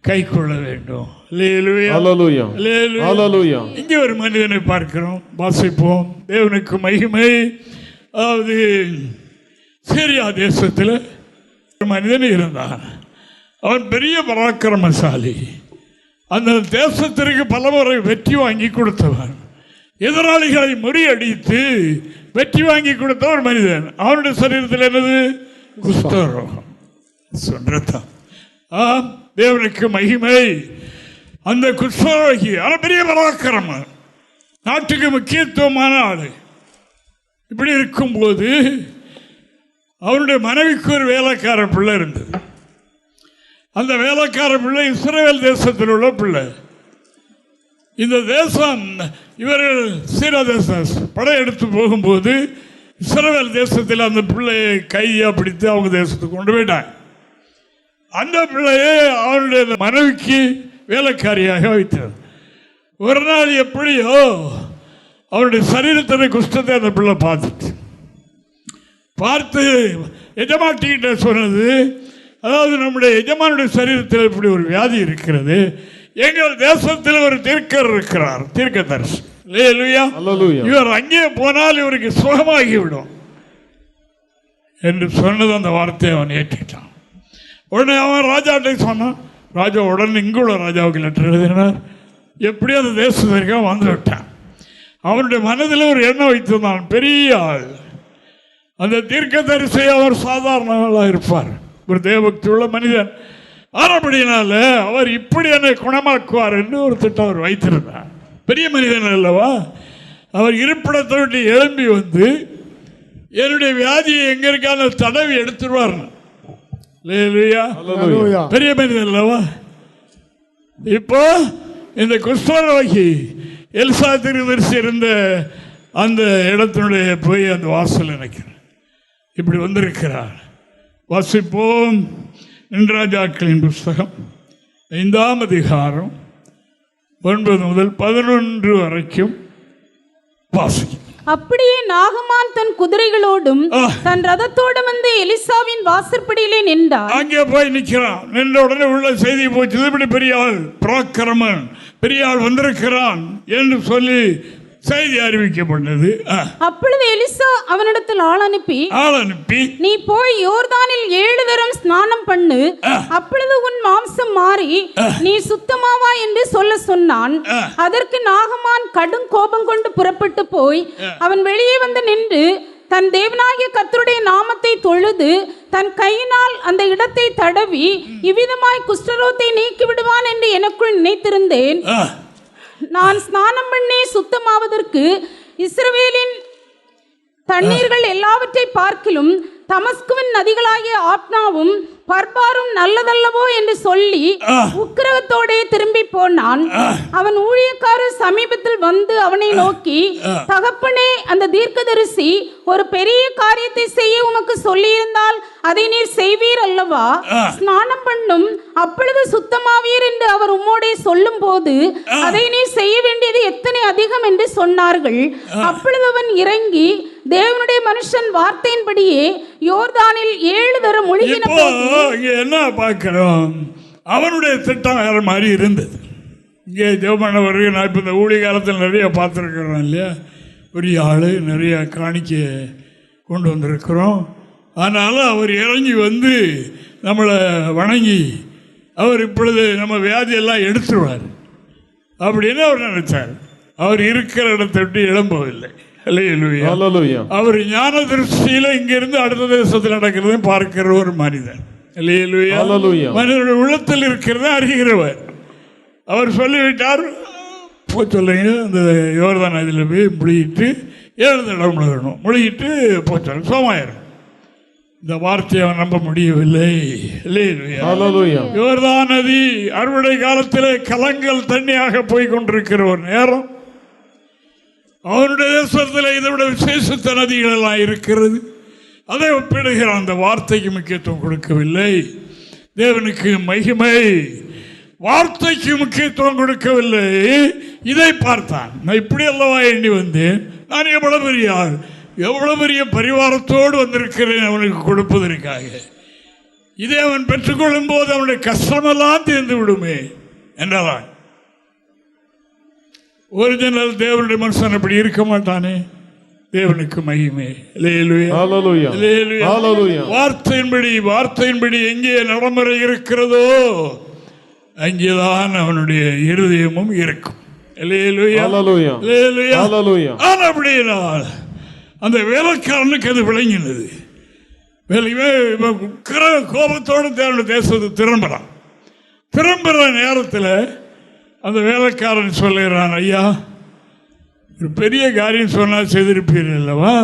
கை கொள்ள வேண்டும். இங்கே ஒரு மனிதனை பார்க்கிறோம், வாசிப்போம். தேவனுக்கு மகிமை. அதாவது சீரியா தேசத்தில் ஒரு மனிதன் இருந்தான். அவன் பெரிய பராக்கிரமசாலி. அந்த தேசத்திற்கு பலமுறை வெற்றி வாங்கி கொடுத்தவன். எதிராளிகளை முறியடித்து வெற்றி வாங்கி கொடுத்த ஒரு மனிதன். அவனுடைய சரீரத்தில் என்னது? குஷ்டரோகம். சொல்றதான். தேவனுக்கு மகிமை. அந்த குஷ்டரோகி பெரிய பராக்கிரமன், நாட்டுக்கு முக்கியத்துவமான ஆளு. இப்படி இருக்கும்போது அவருடைய மனைவிக்கு ஒரு வேலைக்கார பிள்ளை இருந்தது. அந்த வேலைக்கார பிள்ளை இஸ்ரவேல் தேசத்தில் உள்ள பிள்ளை. இந்த தேசம், இவர்கள் சீரா தேசம் படையெடுத்து போகும்போது இஸ்ரவேல் தேசத்தில் அந்த பிள்ளையை கையை பிடித்து அவங்க தேசத்துக்கு கொண்டு போயிட்டாங்க. அந்த பிள்ளையை அவனுடைய மனைவிக்கு வேலைக்காரியாக வைத்தார். ஒரு நாள் எப்படியோ அவருடைய சரீரத்தின குஷ்டத்தை அந்த பிள்ளை பார்த்து எஜமாட்டிக்கிட்ட சொன்னது, அதாவது நம்முடைய எஜமானுடைய சரீரத்தில் இப்படி ஒரு வியாதி இருக்கிறது, எங்கள் தேசத்தில் ஒரு தீர்க்கர் இருக்கிறார், தீர்க்கதரிசி. இவர் அங்கே போனால் இவருக்கு சுகமாகிவிடும் என்று சொன்னது. அந்த வார்த்தையை அவன் ஏற்றிட்டான். உடனே அவன் ராஜாட்டை சொன்னான். ராஜா உடனே இங்குள்ள ராஜாவுக்கு லெட்டர் எழுதினார். எப்படி அந்த தேசத்திற்காக வந்து விட்டான். அவனுடைய மனதில் ஒரு எண்ணம் வைத்திருந்தான், பெரிய ஆள். அந்த தீர்க்கதரிசி அவர் சாதாரண ஆளாக இருப்பார், ஒரு தேவபக்தி உள்ள மனிதன். ஆனபடினால அவர் இப்படி என்னை குணமாக்குவார் என்று ஒரு திட்டம் அவர் வைத்திருந்தார். பெரிய மனிதன் அல்லவா? அவர் இருப்பிடத்தை விட்டு எழும்பி வந்து என்னுடைய வியாதியை எங்க இருக்கான தடவி எடுத்துருவார். பெரிய மனிதன் அல்லவா? இப்போ இந்த குஷ்டரோகி எலிசா தீர்க்கதரிசி இருந்த அந்த இடத்தினுடைய போய் அந்த வாசல் நினைக்கிறேன் இப்படி வந்திருக்கிறார். வாசிப்போம். ராஜாக்களின் புஸ்தகம் 5ஆம் அதிகாரம் 9 முதல் 11 வரைக்கும் வாசிக்கும். அப்படியே நாகமான் தன் குதிரைகளோடும் தன் ரதத்தோடும் வந்து எலிசாவின் வாசற்படியிலே நின்றார். அங்கே போய் நிற்கிறான். நின்ற உடனே உள்ள செய்தி போச்சு, இப்படி பெரிய ஆள், பராக்கிரமன், பெரிய ஆள் வந்திருக்கிறான் என்று சொல்லி செய்தி அறிவிக்கப்பட்டது. அப்பொழுது எலிசா அவனிடத்தில் ஆள் அனுப்பி நீ போய் யோர்தானில் 7 தரம் ஸ்நானம் பண்ணு, அப்பொழுது உன் மாம்சம் மாறி நீ சுத்தமாவா என்று சொல்ல சொன்னான். அதற்கு நாகமான் கடும் கோபம் கொண்டு புறப்பட்டு போய் அவன் வெளியே வந்து நின்று தன் தேவனாகிய கர்த்தருடைய நாமத்தை தொழுது தன் கையினால் அந்த இடத்தை தடவி இவ்விதமாய் குஷ்டரோகத்தை நீக்கி விடுவான் என்று எனக்குள் நினைத்திருந்தேன். நான் ஸ்நானம் பண்ணி சுத்தமாவதற்கு இஸ்ரவேலின் தண்ணீர்கள் எல்லாவற்றை பார்க்கிலும் தமஸ்குவின் நதிகளாகிய ஆப்னாவும் பர்பாரும் நல்லதல்லவோ என்று சொல்லி உக்கிரகத்தோடே திரும்பி போனான். அவன் ஊழியக்காரர் சமீபத்தில் வந்து அவனை நோக்கி, தகப்பனே, அந்த தீர்க்கதரிசி ஒரு பெரிய காரியத்தை செய்ய உமக்கு சொல்லியிருந்தால் அதை நீர் செய்வீர் அல்லவா? ஸ்நானம் பண்ணும் அப்பொழுது சுத்தமாவீர் என்று அவர் உம்மோடே சொல்லும் போது அதை நீர் செய்ய வேண்டியது எத்தனை அதிகம் என்று சொன்னார்கள். அப்பொழுது அவன் இறங்கி தேவனுடைய மனுஷன் வார்த்தையின்படியே யோர்தானில் 7 தரம் முழுகின போது என்ன பார்க்கிறோம், அவனுடைய திட்டம் வேற மாதிரி இருந்தது. இங்கே ஜெபமானவர்கள் நான் இப்போ இந்த ஊழிய காலத்தில் நிறைய பார்த்துருக்குறோம் இல்லையா, பெரிய ஆள் நிறைய காணிக்க கொண்டு வந்திருக்கிறோம். ஆனாலும் அவர் இறங்கி வந்து நம்மளை வணங்கி அவர் இப்பொழுது நம்ம வியாதியெல்லாம் எடுத்துருவார் அப்படின்னு அவர் நினைச்சார். அவர் இருக்கிற இடத்தை விட்டு எழும்பவில்லை. அவர் ஞான திருஷ்டியில இங்கிருந்து அடுத்த தேசத்தில் நடக்கிறதை பார்க்கிற ஒரு மனிதன். மனிதனுடைய உள்ளத்தில் இருக்கிறத அறிகிறவர். அவர் சொல்லிவிட்டார், போய் சொல்லுங்க, அந்த யோர்தான் நதியில் போய் முழுகிட்டு 7 தடவை முழுகணும், முழுகிட்டு போச்சு சோமாயிரும். இந்த வார்த்தையை அவன் நம்ப முடியவில்லை. யோர்தான் நதி அறுவடை காலத்தில் கலங்கல் தண்ணியாக போய் கொண்டிருக்கிற ஒரு நேரம். அவனுடைய தேசத்தில் இதை விட விசேஷத்த நதிகள் எல்லாம் இருக்கிறது. அதை ஒப்பிடுகிற அந்த வார்த்தைக்கு முக்கியத்துவம் கொடுக்கவில்லை. தேவனுக்கு மகிமை, வார்த்தைக்கு முக்கியத்துவம் கொடுக்கவில்லை. இதை பார்த்தான். நான் இப்படி அல்லவா எண்ணி வந்தேன், நான் எவ்வளவு பெரிய ஆள், எவ்வளவு பெரிய பரிவாரத்தோடு வந்திருக்கிறேன் அவனுக்கு கொடுப்பதற்காக. இதை அவன் பெற்றுக்கொள்ளும் போது அவனுடைய கஷ்டமெல்லாம் தீர்ந்து விடுமே என்றான். ஒரிஜினல் தேவனுடைய மனுஷன் அப்படி இருக்க மாட்டானே. தேவனுக்கு மகிமை. வார்த்தையின்படி எங்கே நடைமுறை இருக்கிறதோ அங்கேதான் அவனுடைய இருதயமும் இருக்கும். அப்படின்னா அந்த வேலைக்காரனுக்கு அது விளங்கினது. கோபத்தோடு தேவனுடைய தேசத்தை திரும்புற நேரத்தில் அந்த வேலைக்காரன் சொல்லுகிறான், ஐயா, ஒரு பெரிய காரியம் சொன்னால் செய்திருப்பீர்கள் அல்லவா?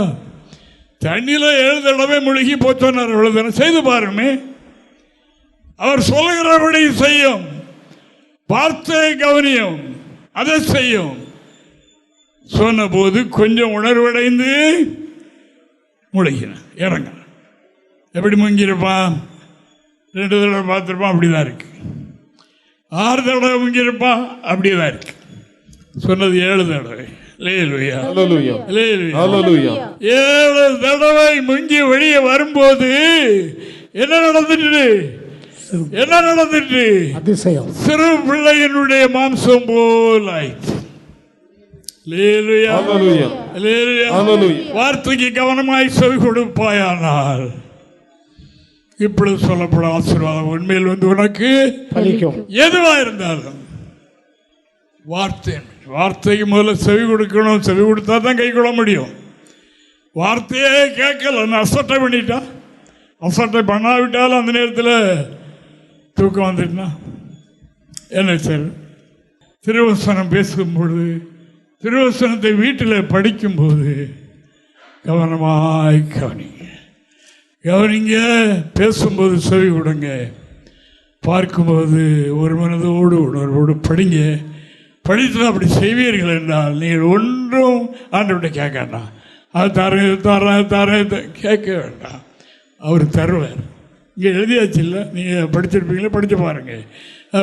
தண்ணியில் 7 தடவை முழுகி போச்சோன்னார், அவ்வளோதானே, செய்து பாருமே. அவர் சொல்லுகிறபடி செய்யும், வார்த்தையை கவனியும், அதை செய்யும். சொன்ன போது கொஞ்சம் உணர்வடைந்து முழுகின, இறங்க. எப்படி முங்கிருப்பான்? 2 தடவை பார்த்துருப்பான், அப்படிதான் இருக்கு. 6 தடவை முங்கிருப்பான், அப்படியேதான் இருக்கு. சொன்னது 7 தடவை. 7 தடவை முங்கி வெளியே வரும்போது என்ன நடந்துட்டு அதிசயம், சிறு பிள்ளையினுடைய மாம்சம் போல் ஆயிற்று. வார்த்தைக்கு கவனமாய் செவி கொடுப்பாயானால் இப்பொழுது சொல்லப்படும் ஆசீர்வாதம் உண்மையில் வந்து உனக்கு எதுவா இருந்தாலும் வார்த்தைக்கு முதல்ல செவி கொடுக்கணும். செவி கொடுத்தா தான் கை கொள்ள முடியும். வார்த்தையே கேட்கல, அசட்டை பண்ணிட்டா, அசட்டை பண்ணாவிட்டாலும் அந்த நேரத்தில் தூக்கம் வந்துட்டுனா என்ன சார்? திருவசனம் பேசும்பொழுது, திருவசனத்தை வீட்டில் படிக்கும்போது கவனமாய் கவனிங்க. பேசும்போது செவி கொடுங்க, பார்க்கும்போது ஒரு மனதோடு உணர்வோடு படிங்க. படித்து அப்படி செய்வீர்கள் என்றால் நீங்கள் ஒன்றும் ஆண்டவர்கிட்ட கேட்க வேண்டாம். அது தர கேட்க வேண்டாம், அவர் தருவார். இங்கே எழுதியாச்சு இல்லை, நீங்கள் படிச்சிருப்பீங்களே, படித்து பாருங்க.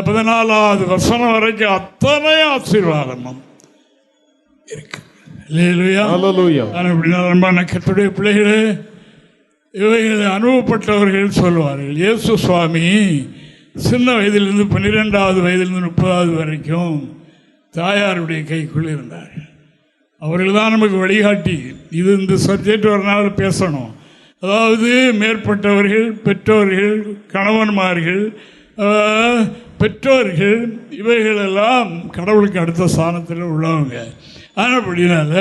14வது வசனம் வரைக்கும் அத்தனை ஆசீர்வாதமும் இருக்கு. கர்த்தருடைய பிள்ளைகளே, இவைகளை அனுபவப்பட்டவர்கள் சொல்வார்கள். இயேசு சுவாமி சின்ன வயதிலிருந்து 12வது வயதிலிருந்து 30வது வரைக்கும் தாயாருடைய கைக்குள் இருந்தார். அவர்கள் தான் நமக்கு வழிகாட்டி. இது இந்த சப்ஜெக்ட் ஒரு நாள் பேசணும். அதாவது மேற்பட்டவர்கள், பெற்றோர்கள், கணவன்மார்கள், பெற்றோர்கள், இவைகளெல்லாம் கடவுளுக்கு அடுத்த ஸ்தானத்தில் உள்ளவங்க. அப்படினால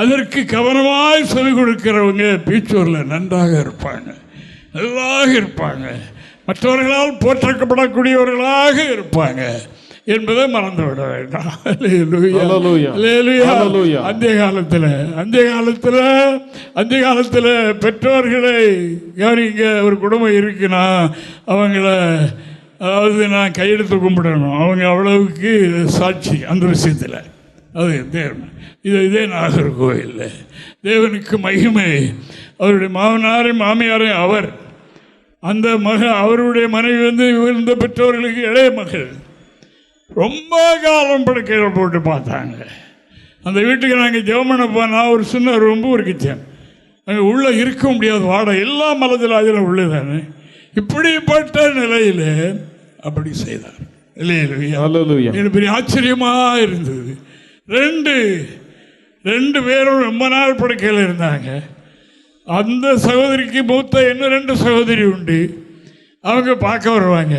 அதற்கு கவனமாய் செவி கொடுக்கிறவங்க பீச்சூரில் நன்றாக இருப்பாங்க. நல்லாக இருப்பாங்க, மற்றவர்களால் போற்றப்படக்கூடியவர்களாக இருப்பாங்க என்பதை மறந்துவிட வேண்டாம். அந்த காலத்தில் பெற்றோர்களை இங்க ஒரு குடும்பம் இருக்குன்னா அவங்கள அதாவது நான் கையெடுத்து கும்பிடணும். அவங்க அவ்வளவுக்கு சாட்சி அந்த விஷயத்தில். அது தேவன் இதே நாகர்கோவில் தேவனுக்கு மகிமை. அவருடைய மாமனாரையும் மாமியாரையும் அவர் அந்த அவருடைய மனைவி இருந்த பெற்றோர்களுக்கு இளைய மகள் ரொம்ப காலம் படுக்கையில் போட்டு பார்த்தாங்க. அந்த வீட்டுக்கு நாங்கள் ஜெபம் பண்ண போனால் ஒரு சின்ன ரொம்ப ஒரு கிச்சன், அங்கே உள்ளே இருக்க முடியாது, வாடகை எல்லாம் மலத்தில் அதில் உள்ளதானே. இப்படிப்பட்ட நிலையில் அப்படி செய்தார். எனக்கு பெரிய ஆச்சரியமாக இருந்தது. ரெண்டு பேரும் ரொம்ப நாள் படுக்கையில் இருந்தாங்க. அந்த சகோதரிக்கு மூத்த இன்னும் 2 சகோதரி உண்டு. அவங்க பார்க்க வருவாங்க.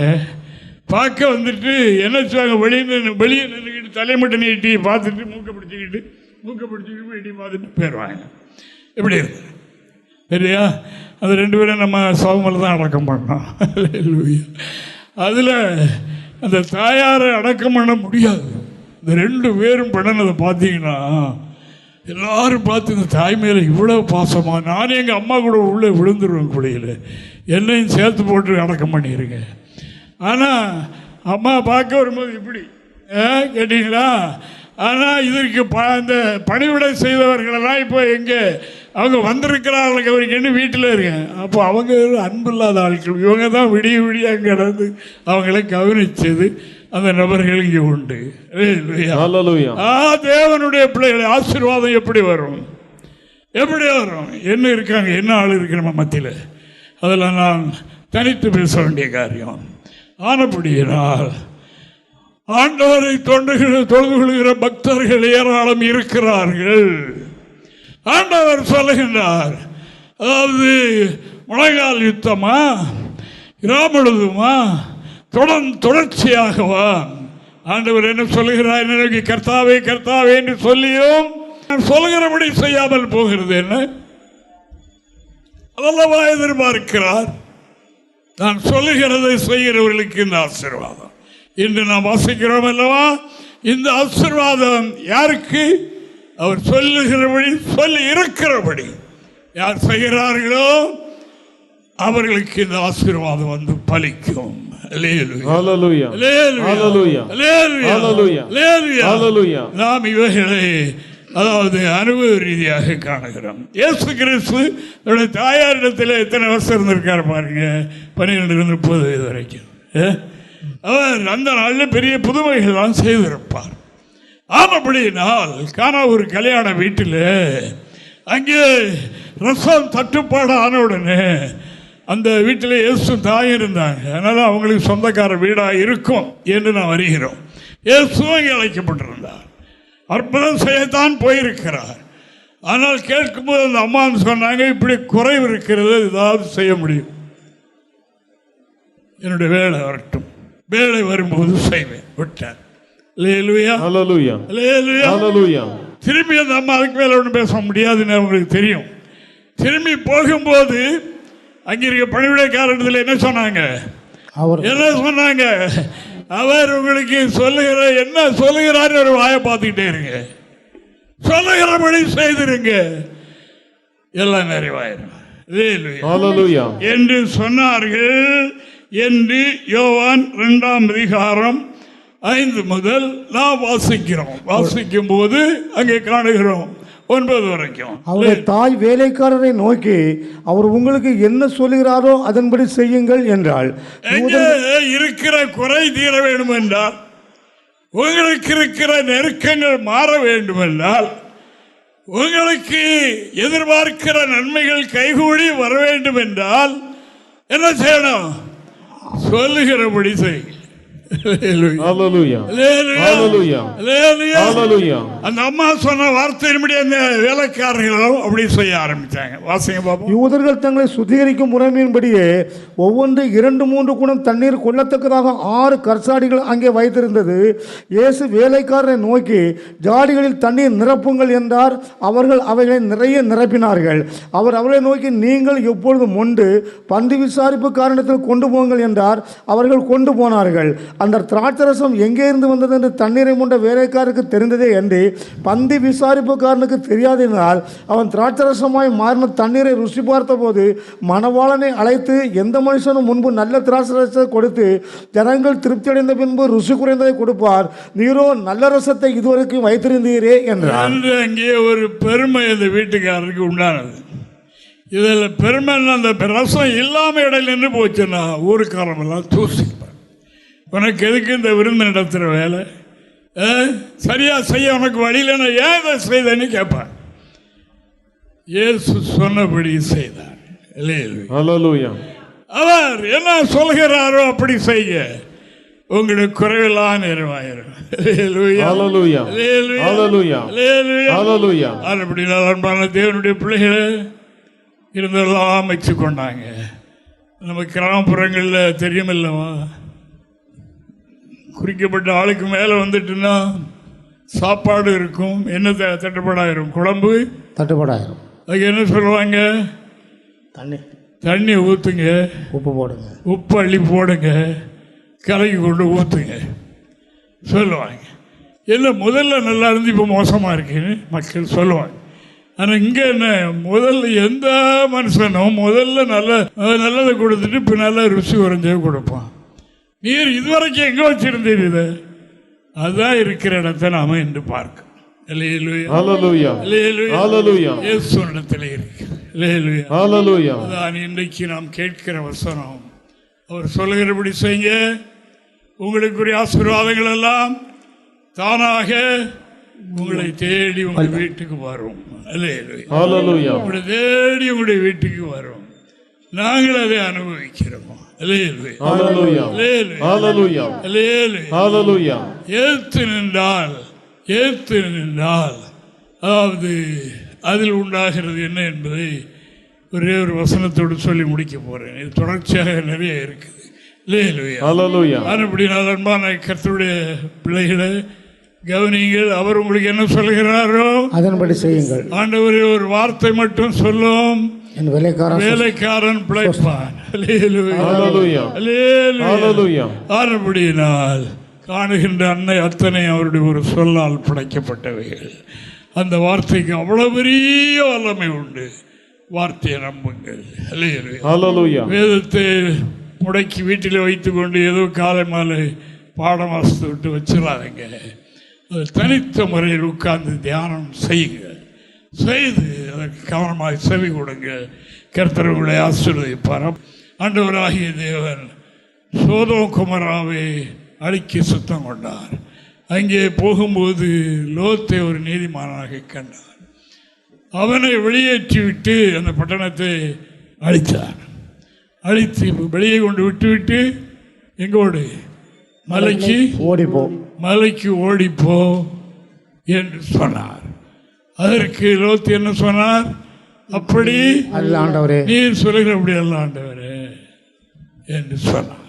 பார்க்க வந்துட்டு என்ன செய்வாங்க, வெளியே நின்றுக்கிட்டு தலைமட்டை நீட்டி பார்த்துட்டு மூக்கை பிடிச்சிக்கிட்டு வெட்டி பார்த்துட்டு போயிடுவாங்க. எப்படி இருக்கு சரியா? அது 2 பேரும் நம்ம சவமலை தான் அடக்கம் பண்ணோம். அதில் அந்த தாயாரை அடக்கம் பண்ண முடியாது. இந்த 2 பேரும் பண்ணினதை பார்த்தீங்கன்னா எல்லாரும் பார்த்து இந்த தாய் மேலே இவ்வளோ பாசமாக, நானும் எங்கள் அம்மா கூட உள்ளே விழுந்துருவேன் குழியில், என்னையும் சேர்த்து போட்டு அடக்கம் பண்ணிடுங்க. ஆனால் அம்மா பார்க்க வரும்போது இப்படி கேட்டிங்களா? ஆனால் இதற்கு அந்த பணிவிடை செய்தவர்களெல்லாம் இப்போ எங்கே அவங்க வந்திருக்கிறார்கள், அவருக்கு என்ன வீட்டில் இருக்கேன். அப்போ அவங்க அன்பு இல்லாத ஆட்கள், இவங்க தான் விடிய கிடந்து அவங்களை கவனித்தது அந்த நபர்கள் இங்கே உண்டு. தேவனுடைய பிள்ளைகளை ஆசீர்வாதம் எப்படி வரும்? என்ன இருக்காங்க, என்ன ஆள் இருக்கு நம்ம மத்தியில், அதில் நான் தனித்து பேச வேண்டிய காரியம். ஆனபடியினால் ஆண்டவரை தொழுது கொள்கிற பக்தர்கள் ஏராளம் இருக்கிறார்கள். ஆண்டவர் சொல்லுகின்றார், அதாவது முழங்கால் யுத்தமா, இராமழுதுமா, தொடர்ச்சியாகவா? ஆண்டவர் என்ன சொல்லுகிறார்? எனக்கு கர்த்தாவே கர்த்தாவே என்று சொல்லியும் சொல்கிறபடி செய்யாமல் போகிறது என்ன? அதல்லவா எதிர்பார்க்கிறார். நான் சொல்லுகிறதை செய்கிறவர்களுக்கு இந்த ஆசீர்வாதம். இன்று நாம் வாசிக்கிறோம் அல்லவா? இந்த ஆசீர்வாதம் யாருக்கு? அவர் சொல்லுகிறபடி, சொல்லி இருக்கிறபடி யார் செய்கிறார்களோ அவர்களுக்கு இந்த ஆசீர்வாதம் பலிக்கும். நாம் இவைகளை அதாவது அனுபவ ரீதியாக காணுகிறோம். இயேசு கிறிஸ்து அவருடைய தாயாரிடத்தில் எத்தனை வருஷம் இருந்திருக்காரு பாருங்க, 12-30 வயது வரைக்கும். அவர் அந்த நாளில் பெரிய புதுமைகள் தான் செய்திருப்பார். ஆனபடியினால் காணா ஒரு கல்யாண வீட்டில் அங்கே ரசம் தட்டுப்பாடு ஆன உடனே அந்த வீட்டில் இயேசு தாய் இருந்தாங்க. அதனால் அவங்களுக்கு சொந்தக்கார வீடாக இருக்கும் என்று நாம் அறிகிறோம். இயேசுவும் இங்கே அழைக்கப்பட்டிருந்தார். அற்புதம் செய்யத்தான் போயிருக்கிறார். ஆனால் கேட்கும்போது அந்த அம்மா சொன்னாங்க, இப்படி குறைவு இருக்கிறது, ஏதாவது செய்ய முடியும், என்னுடைய வேலை வரட்டும், வேலை வரும்போது செய்வேன் விட்டார். திரும்பி அந்த அம்மா அதுக்கு மேலே ஒன்றும் பேச முடியாதுன்னு அவங்களுக்கு தெரியும். திரும்பி போகும்போது அங்கே இருக்க பணிவிடைக்காரத்தில் என்ன சொன்னாங்க? அவர் உங்களுக்கு சொல்லுகிற என்ன சொல்லுகிறார் ஒரு வாயை பார்த்துக்கிட்டே இருங்க, சொல்லுகிறபடி செய்திருங்க, எல்லாம் நிறைவாயிரும் என்று சொன்னார்கள் என்று யோவான் 2ஆம் அதிகாரம் 5 முதல் நாம் வாசிக்கிறோம். வாசிக்கும் போது அங்கே காணுகிறோம் 9 வரைக்கும். அவருடைய தாய் வேலைக்காரரை நோக்கி, அவர் உங்களுக்கு என்ன சொல்லுகிறாரோ அதன்படி செய்யுங்கள் என்றால், இருக்கிற குறை தீர வேண்டும் என்றால், உங்களுக்கு இருக்கிற நெருக்கங்கள் மாற வேண்டும் என்றால், உங்களுக்கு எதிர்பார்க்கிற நன்மைகள் கைகூடி வர வேண்டும் என்றால் என்ன செய்யணும்? சொல்லுகிறபடி செய்யுங்கள். Hallelujah. Hallelujah. Hallelujah. அந்த அம்மா சொன்ன வார்த்தையின்படி அந்த வேலைக்காரர்களும் அப்படி செய்ய ஆரம்பித்தாங்க. வாசிங்க பாப்போம். யூதர்கள் தங்களை சுத்திகரிக்கும் முறைமையின்படியே ஒவ்வொன்று 2-3 குடம் தண்ணீர் கொள்ளத்தக்கதாக 6 கற்சாடிகள் அங்கே வைத்திருந்தது. இயேசு வேலைக்காரரை நோக்கி, ஜாடிகளில் தண்ணீர் நிரப்புங்கள் என்றார். அவர்கள் அவைகளை நிறைய நிரப்பினார்கள். அவர் அவர்களை நோக்கி, நீங்கள் எப்பொழுது மொண்டு பந்தி விசாரிப்பு காரணத்தில் கொண்டு போங்கள் என்றார். அவர்கள் கொண்டு போனார்கள். அந்த திராட்சரசம் எங்கே இருந்து வந்தது என்று தண்ணீரை மொண்ட வேலைக்காரருக்கு தெரிந்ததே என்று பந்தி விசாரிப்புக்காரனுக்கு தெரியாததினால் அவன் திராட்சரசமாய் மாறின தண்ணீரை ருசி பார்த்தபோது மணவாளனை அழைத்து, எந்த மனுஷனும் முன்பு நல்ல திராட்சரசத்தை கொடுத்து ஜனங்கள் திருப்தி அடைந்த பின்பு ருசி குறைந்ததை கொடுப்பார், நீரோ நல்ல ரசத்தை இதுவரைக்கும் வைத்திருந்தீரே என்றார். அங்கே ஒரு பெருமை அந்த வீட்டுக்காரருக்கு உண்டானது. இதில் பெருமை, அந்த ரசம் இல்லாமல் இடையில நின்று போச்சுன்னா ஊருக்காரமெல்லாம் தூசிப்பார். உனக்கு எதுக்கு இந்த விருந்து நடத்துகிற வேலை, சரியா செய்ய உனக்கு வழியில் நான் ஏன் இதை செய்தேன்னு கேட்பார். இயேசு சொன்னபடி செய்தார். அவர் என்ன சொல்கிறாரோ அப்படி செய்ய உங்களுக்கு குறைவெல்லாம் நிறைவாயிரும். அன்பான தேவனுடைய பிள்ளைகளை இருந்தெல்லாம் அமைச்சு கொண்டாங்க. நம்ம கிராமப்புறங்களில் தெரியுமில்லவா, குறிக்கப்பட்ட ஆளுக்கு மேலே வந்துட்டுன்னா சாப்பாடு இருக்கும், என்ன தட்டுப்பாடாயிரும், குழம்பு தட்டுப்பாடாயிரும். அதுக்கு என்ன சொல்லுவாங்க, தண்ணி ஊற்றுங்க, உப்பு போடுங்க, உப்பு அள்ளி போடுங்க, கலக்கி கொண்டு ஊற்றுங்க சொல்லுவாங்க. இல்லை முதல்ல நல்லா இருந்து இப்போ மோசமாக இருக்குன்னு மக்கள் சொல்லுவாங்க. ஆனால் இங்கே என்ன, முதல்ல எந்த மனுஷனும் முதல்ல நல்லதை கொடுத்துட்டு இப்போ நல்லா ருசி குறைஞ்சே கொடுப்பான். நீர் இதுவரைக்கும் எங்கே வச்சிருந்தீர், இதை அதுதான் இருக்கிற இடத்தை நாம என்று பார்க்க இடத்துல இருக்கு. இன்றைக்கு நாம் கேட்கிற வசனம் அவர் சொல்லுகிறபடி செய்யுங்க, உங்களுக்குரிய ஆசீர்வாதங்கள் எல்லாம் தானாக உங்களை தேடி உங்கள் வீட்டுக்கு வரும். உங்களை தேடி உங்களுடைய வீட்டுக்கு வரும். நாங்கள் அதை அனுபவிக்கிறோம். ஏத்து நின்றால் அதாவது அதில் உண்டாகிறது என்ன என்பதை ஒரே ஒரு வசனத்தோடு சொல்லி முடிக்க போறேன். இது தொடர்ச்சியாக நிறைய இருக்குது. அப்படினால் அன்பான கர்த்தருடைய பிள்ளைகளை கவனிங்கள். அவர் உங்களுக்கு என்ன சொல்கிறாரோ அதன்படி செய்யுங்கள். ஆண்டவர் ஒரு வார்த்தை மட்டும் சொல்லும், வேலைக்காரன் பிழைப்பான். காணுகின்ற அன்னை அத்தனை அவருடைய ஒரு சொல்லால் படைக்கப்பட்டவைகள். அந்த வார்த்தைக்கு அவ்வளவு பெரிய வல்லமை உண்டு. வார்த்தையை நம்புங்கள். வேதத்தை முடக்கி வீட்டில் வைத்துக் கொண்டு ஏதோ காலை மாலை பாடம் வாசித்து விட்டு வச்சிடாதீங்க. அது தனித்த முறையில் உட்கார்ந்து தியானம் செய்யுங்கள். செய்து அதற்கு கவனமாக செவி கொடுங்க. கர்த்தர் உங்களை ஆசீர்வதிப்பார். ஆண்டவராகிய தேவன் சோதோம் குமராவை அழிக்க சுத்தம் கொண்டார். அங்கே போகும்போது லோத்தை ஒரு நீதிமானாக கண்டார். அவனை வெளியேற்றிவிட்டு அந்த பட்டணத்தை அழித்தார். அழித்து வெளியே கொண்டு விட்டு எங்கோடு மலைக்கு ஓடிப்போ, மலைக்கு ஓடிப்போ என்று சொன்னார். அதற்கு லோத்து என்ன சொன்னார்? அப்படி அல்ல ஆண்டவரே, நீர் சொல்லுகிறபடி அல்ல ஆண்டவரே என்று சொன்னார்.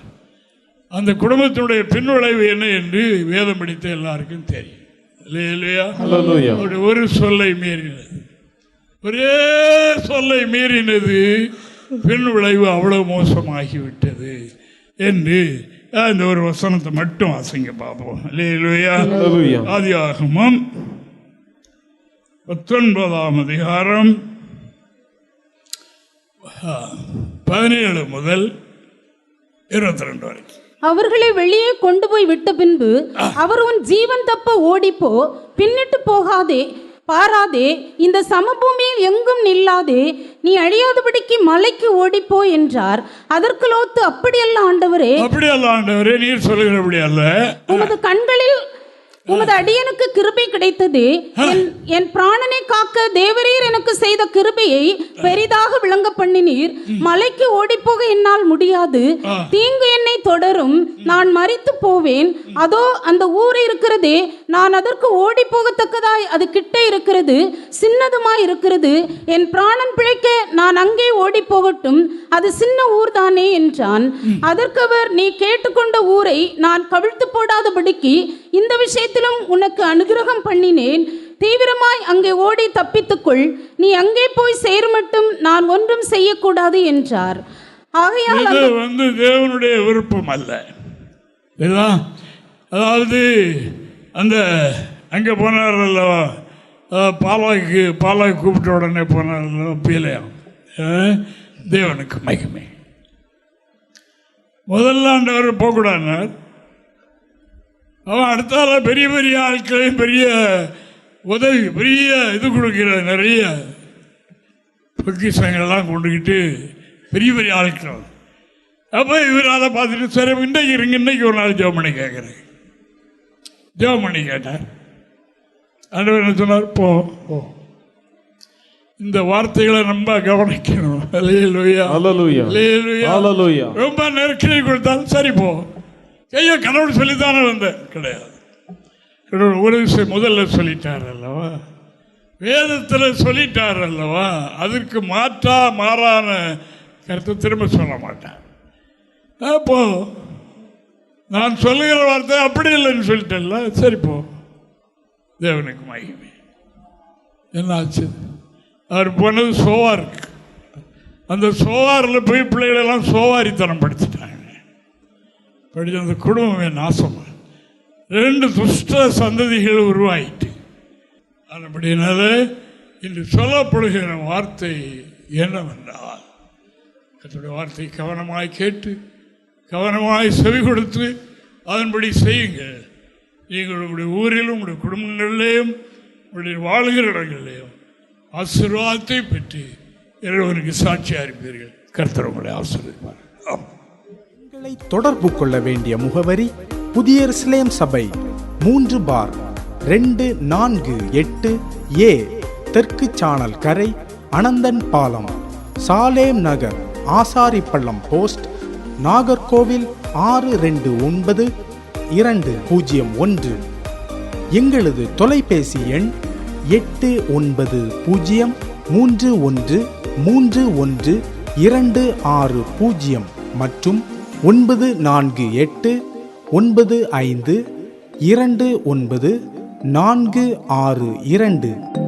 அந்த குடும்பத்தினுடைய பின்விளைவு என்ன என்று வேதம் படித்த எல்லாருக்கும் தெரியும். ஒரு சொல்லை மீறினது, ஒரே சொல்லை மீறினது, பின் விளைவு அவ்வளவு மோசமாகிவிட்டது என்று இந்த ஒரு வசனத்தை மட்டும் வாசிங்க பார்ப்போம். ஆதியாகமம் 19ஆம் அதிகாரம் 17 முதல் 22 வரைக்கும். அவர்களை வெளியே கொண்டு போய் விட்ட பின்பு அவர், உன் ஜீவன் தப்ப ஓடிப்போ, பின்னிட்டு போகாதே, பாராதே, இந்த சமபூமியில் எங்கும் நில்லாதே, நீ அழியாதபடிக்கு மலைக்கு ஓடிப்போ என்றார். அதற்கு லோத்து, அப்படியல்ல ஆண்டவரே, அப்படியல்ல ஆண்டவரே, நீர் சொல்லுகிறபடி அல்ல, உமது கண்களில் உமது அடியனுக்கு கிருபை கிடைத்தது. என் பிராணனை காக்க தேவரீர் எனக்கு செய்த கிருபையை பெரிதாக விளங்க பண்ணினீர். மலைக்கு ஓடிப்போக என்னால் முடியாது. தீங்கு என்னை தொடரும், நான் மரித்து போவேன். அதோ அந்த ஊர் இருக்கிறதே, நான் அதற்கு ஓடி போகத்தக்கதாய் அது கிட்ட இருக்கிறது, சின்னதுமாய் இருக்கிறது. என் பிராணன் பிழைக்க நான் அங்கே ஓடி போகட்டும், அது சின்ன ஊர் தானே என்றான். அதற்கு அவர், நீ கேட்டுக்கொண்ட ஊரை நான் கவிழ்த்து போடாதபடிக்கு இந்த விஷயத்திலும் உனக்கு அனுகிரகம் பண்ணினேன். தீவிரமாய் அங்கே ஓடி தப்பித்துக்கொள், நீ அங்கே போய் சேருமட்டும் நான் ஒன்றும் செய்யக்கூடாது என்றார். ஆகையால் இது தேவனுடைய விருப்பம் அல்ல. அதாவது அந்த அங்கே போனார் அல்லவா, பாலாய் கூப்பிட்ட உடனே போனார் அல்லவா பீலையாம். தேவனுக்கு மகிமை. முதல்ல ஆண்டவர் போகக்கூடாதுனார். அவன் அடுத்தால பெரிய பெரிய ஆட்களையும் பெரிய உதவி பெரிய இது கொடுக்கிற நிறைய பொக்கிஷங்கள்லாம் கொண்டுக்கிட்டு பெரிய பெரிய ஆட்கள். அப்போ இவர் அதை பார்த்துட்டு சரி இன்றைக்கு இருங்க, இன்னைக்கு ஒரு நாள் ஜெபம் பண்ணி கேட்குறேன். ஜெபம் பண்ணி கேட்டார். ஆண்டவர் என்ன சொன்னார், போ இந்த வார்த்தைகளை ரொம்ப கவனிக்கணும். ரொம்ப நெருக்கடி கொடுத்தாலும் சரி போ. ஐயோ கடவுள் சொல்லித்தானே வந்தேன், கிடையாது. கடவுள் ஒரு விஷயம் முதல்ல சொல்லிட்டார் அல்லவா, வேதத்தில் சொல்லிட்டார் அல்லவா, அதற்கு மாறான கருத்தை திரும்ப சொல்ல மாட்டேன். அப்போ நான் சொல்லுகிற வார்த்தை அப்படி இல்லைன்னு சொல்லிட்டேன்ல, சரி போ. தேவனுக்கு மகிமை. என்னாச்சு, அவர் போனது சோவாருக்கு. அந்த சோவாரில் போய் பிள்ளைகளெல்லாம் சோவாரித்தனம் படிச்சுட்டாங்க. படித்த அந்த குடும்பமே நாசமாக 2 துஷ்ட சந்ததிகள் உருவாயிட்டு. அப்படினால இன்று சொல்லப்படுகிற வார்த்தை என்னவென்றால், கர்த்தருடைய வார்த்தை கவனமாய் கேட்டு கவனமாய் செவி கொடுத்து அதன்படி செய்யுங்கள். நீங்கள் உங்களுடைய ஊரிலும் உங்களுடைய குடும்பங்களிலேயும் உங்களுடைய வாழ்கிற இடங்களிலேயும் ஆசீர்வாதத்தை பெற்று இறைவனுக்கு சாட்சியாக இருப்பீர்கள். கர்த்தர் உங்களை ஆசீர்வதிப்பார். எங்களை தொடர்பு கொள்ள வேண்டிய முகவரி: புதிய எருசலேம் சபை 3/248 தெற்கு சானல் கரை, அனந்தன் பாலம், சாலேம் நகர், ஆசாரிப்பள்ளம் போஸ்ட், நாகர்கோவில் 629201. எங்களது தொலைபேசி எண் 8931313126 மற்றும் 94895299462.